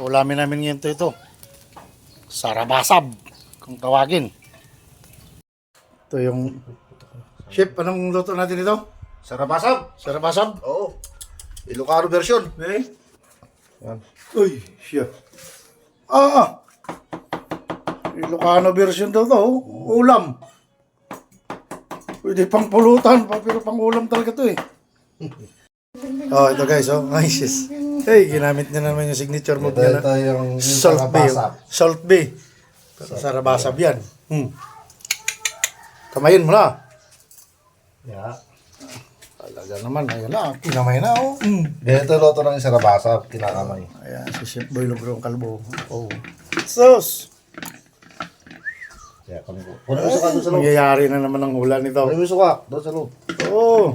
Ulamin namin ngayon ito. Sarabasab, kung tawagin. Ito yung... Chef, anong luto natin ito? Sarabasab. Sarabasab? Oo. Ilocano version. Eh? Yan. Uy, siya. Ilocano version daw to. Ulam. Pwede pang pulutan, pero pang ulam talaga to eh. Oh, ito guys, oh. Nice. Hey, ginamit niya naman yung signature move niya Ito yung Salt Bay. sarabasab. Salt Bay. Pero sarabasab yan. Kamayin mo na. Yeah. Talaga naman, ayun na. Kinamay na, oh. Ganito loto ng sarabasab, kinakamay. Ayan, si Chef Boy Logrong Kalbo. Oh. Sus! Kaya kami po. Kunin mo suka doon sa loob. Mangyayari na naman ang ulan nito. Kunin mo suka doon sa loob. Oh.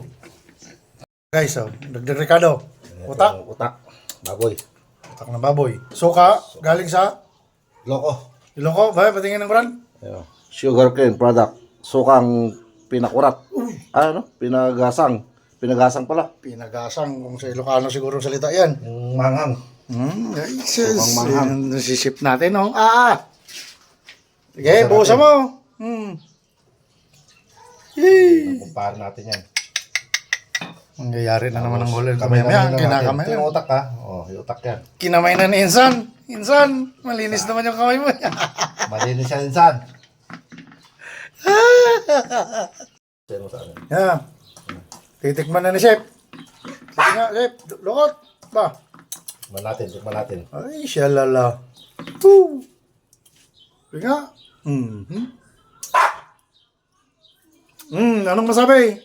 Guys, oh. Dagdag Ricardo. Utak. Ito yung utak. Baboy. Utak ng baboy. Suka, galing sa Loko. Ilocos. Ba, patingin ng brand. Ayan. Sugarcane product. Sukang pinakurat. Ano? Pinagasang pala. Pinagasang, kung sa Ilocano siguro salita yan. Yung manghang. Guys, Sukang manghang. nasisip natin, oh. Sige, buhusan mo. Yay! Kumpare natin yan. Mangyayari na naman ang ulan. Kamay Kamay na yan, kinakamay Ito yung na. utak ha. Oh, yung utak yan. Kinamay na ni Insan. Insan, malinis naman yung kamay mo. Malinis yan insan. Sino sa akin? Yan. Titikman na ni Chef. Sige nga, Chef. Lukot. Ba? Tikman natin. Ay, shalala. Woo! Sige nga. Anong masabi?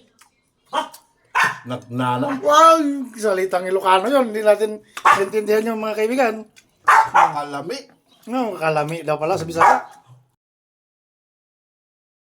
Nagnana. Wow! Salitang Ilocano yun. Hindi natin intindihan yung mga kaibigan. Kalami. No, kalami daw pala sa Bisaya.